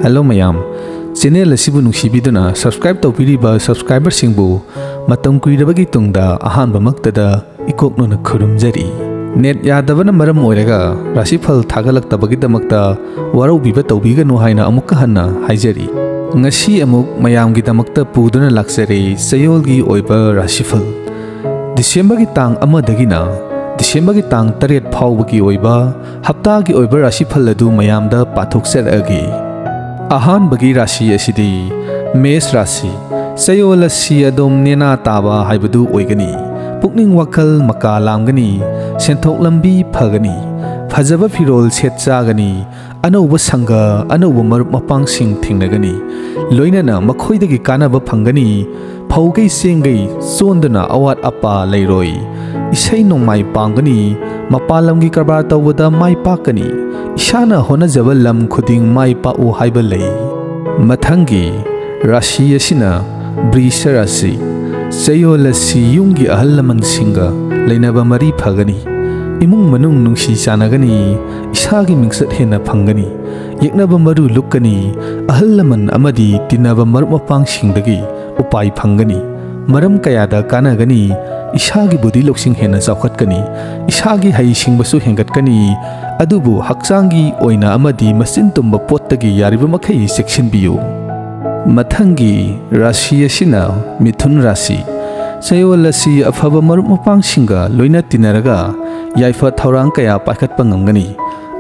Hello mayam, channel asibu nungsibiduna subscribe tawpiriba subscriber singbu matam kuirabagi tungda ahanba maktada ikoknona khurumjari. Net yadabana maram oiraga Rashi Phal thagalaktabagi damakta waraubiba tawbiganu haina amukka hanna haijari. Ngasi amuk mayamgi damakta puduna laksari Chayol gi oiba Rashi Phal. December gi tang amadagina December gi tang 8 phawbagi oiba hapta gi oiba Rashi Phal adu mayamda pathok seragi. Ahan bagi Rashi asidi Mes Rashi Chayol asi adom nena taba haibadu oigani pukning wakal maka lamgani senthok lambi phagani phajaba firol setchagani anauba sanga anauba marup mapang sing thingnagani loinana makhoidagi kanaba phangani phaugai sengai sondana awat apa leiroi isai nongmai pangani mapalamgi karbar tawada mai pakani ishana honajaba lam khuding mai pa u haiba lei mathangi Rashi asina Brisha Rashi Chayol asi yunggi ahal lamang singa lainaba mari phagani imung manung nungsi chanagani isagi mingsat hena phangani yeknaba maru lukkani ahal laman amadi tinaba marup mapang singdagi upai phangani maram kayada kanagani isagi budi loksing hena chawkhatkani isagi hai singbasu hengatkani adubu haksangi oina amadi masin tumba pottagi yariba makhai sectionbiyu mathangi Rashi asina Mithun Rashi Chayol asi afaba marup mapang singa loina tinaraga yaifa thaurang kaya paikhatpa ngamgani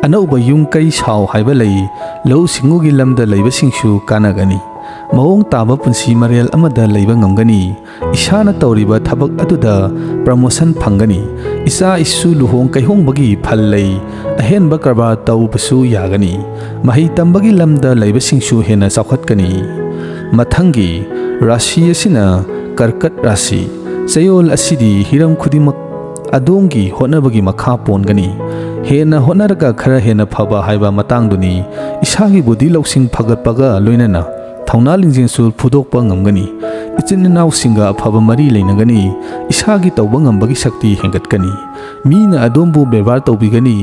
anauba yung kai saw haiba lei lo singugi lamda leiba singsu kanagani mawong taba punsi marial amada leiba ngamgani isana tawriba thabak aduda promotion phangani isa isu luhong kaihong bagi phal lei ahenba karba tawbasu yagani mahi tambagi lamda leiba singsu hena chawkhatkani mathangi Rashi asina Karkat Rashi Chayol asidi hiram khudimak adongi honabagi makha pongani hena honaraga khara hena phaba haiba matangduni isagi budi loksing phagatpaga loinana thauna lingjingsul phudokpa ngamgani ichinnaw singa phaba mari leinagani isagi tawba ngambagi shakti hengatkani mina adombu bebar tawbigani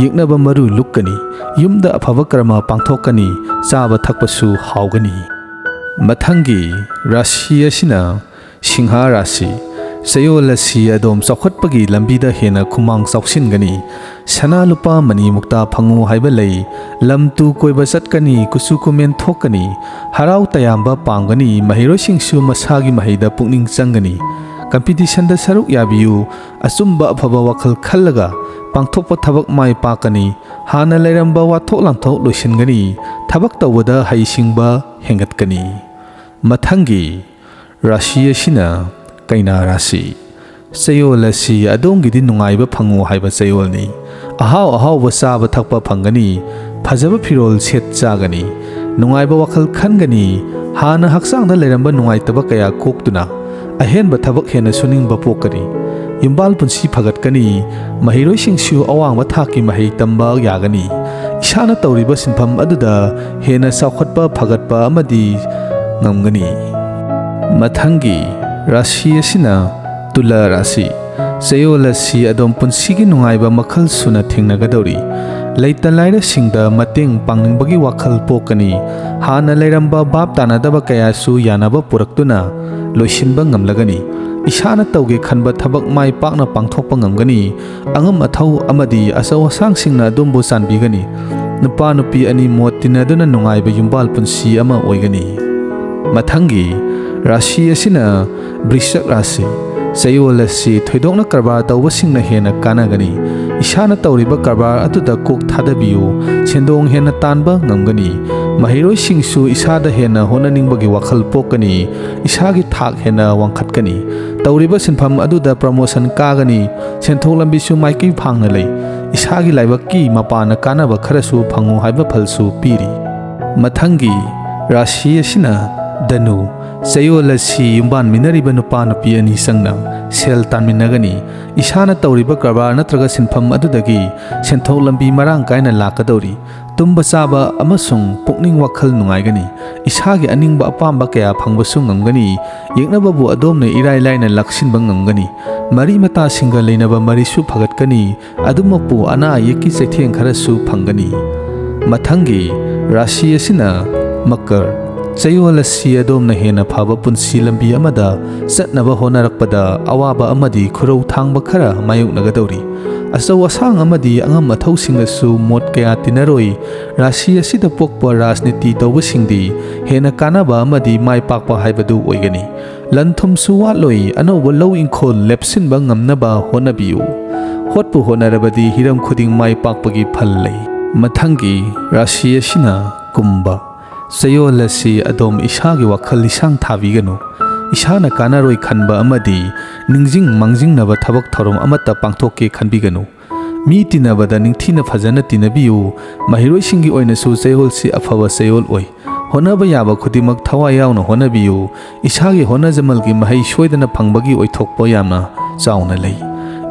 yeknaba maru lukkani yumda phaba karma pangthokani chaba thakpasu haugani mathangi Rashi asina Singha Rashi Chayol asi adom chawkhatpagi lambida hena khumang chawsingani sana lupa mani mukta phangu haiba lei lamtu koiba chatkani kusu kumen thokani harau tayamba pangani mahiroi singsu masagi mahida pukning changani competition da saruk yabiyu asumba phaba wakhal khallaga pangthokpa thabak mai pakani hana leiramba wathok lamthok loisingani thabak tawada haisingba hengatkani mathangi Rashi asina Kaina Rashi Chayol asi adongidi nungaiba phangu haiba Chayol ni ahaw ahaw chaba thakpa phangani phajaba firol set chagani nungaiba wakhal khangani hana haksangda leiramba nungaitaba kaya koktuna ahenba thabak hena suningba pokani yumbal punsi phagatkani mahiroi singsu awangba thaki mahi tamba yagani isana tawriba sinpham aduda hena chawkhatpa phagatpa amadi ngamgani mathangi Rashi asina Tula Rashi Chayol asi adom punsigi nungaiba makhal suna thingnagadori leita laira singda mateng pangngbagi wakhal pokani hana leiramba bab tanadaba kaya su yanaba puraktuna loisinba ngamlagani isana tawge khanba thabak mai pakna pangthokpa ngamgani angam athau amadi asaw sang singna dombo sanbigani nupa nupi ani motinaduna nungaiba yumbal punsi ama oigani mathangi Rashi asina Brisha Rashi Chayol asi thoidokna karbar tawbasingna hena kanagani isana tawriba karbar atuda kok thadabiyu sendong hena tanba ngamgani mahiroi singsu isada hena honaningbagi wakhal pokani isagi thak hena wangkhatkani tawriba sinpham aduda promotion kagani senthok lambisu maiki phangna lei isagi laibaki mapana kanaba kharasu phangu haiba phalsu piri mathangi Rashi asina Danu Chayol asi yumban minariba nupa nupi ani sangna sel tanminagani isana tawriba karbar natraga sinpham adudagi senthok lambi marang kaina lakadori tumba chaba amasung pukning wakhal nungaigani isagi aningba apamba kaya phangbasu ngamgani yeknababu adomne irai laina laksinba ngamgani mari mata singa leinaba marisu phagatkani adumapu ana yeki chaitheng kharasu phangani mathangi Rashi asina Makar Chayol asi adom na hena phaba punsi lambi amada satnaba honarakpada awaba amadi khurau thangba khara mayoknagadori asaw asang amadi angam mathausingasu mot kaya tinaroi Rashi asida pokpa rajniti tawbasingdi hena kanaba amadi mai pakpa haibadu oigani lanthum suwatloi anoba low inkhol lepsinba ngamnaba honabiu hotpu honarabadi hiram khuding mai pakpagi phal lei mathangi Rashi asina kumba Chayol asi adom ishagi wakhal lisang thabiganu ishana kanaroi khanba amadi ningjing mangjingnaba thabak thorom amata pangthokke khanbiganu mi tinabada ningthina phajana tinabiu mahiroisingi oinasu Chayol si afaba Chayol oi honaba yaba khudimak thawai yauna honabiu ishagi honajamalgi mahai soidana phangbagi oithokpo yamna chauna lei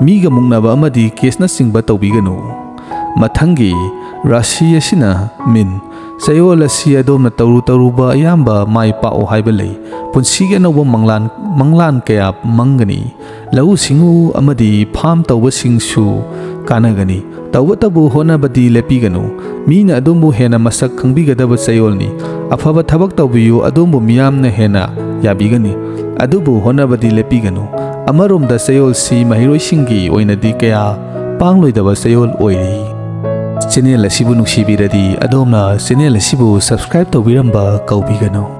miga mungnaba amadi kesna singba tawbiganu mathangi Rashi asina min Chayol asi adom na taruba ayamba mai pao haiba lei punsiga nobo manglan kaya mangani lau singu amadi pham tawba singsu kanagani tawba tabu honabadi lepiganu mina adombu hena masak khangbigadaba Chayol ni afaba thabak tawbiyu adombu miyamna hena yabigani adubu honabadi lepiganu amaromda Chayol si mahiroisingi oinadi kaya pangloidaba Chayol oiri channel asibu nuksibiradi adomna channel asibu subscribe tawbiramba kaubigano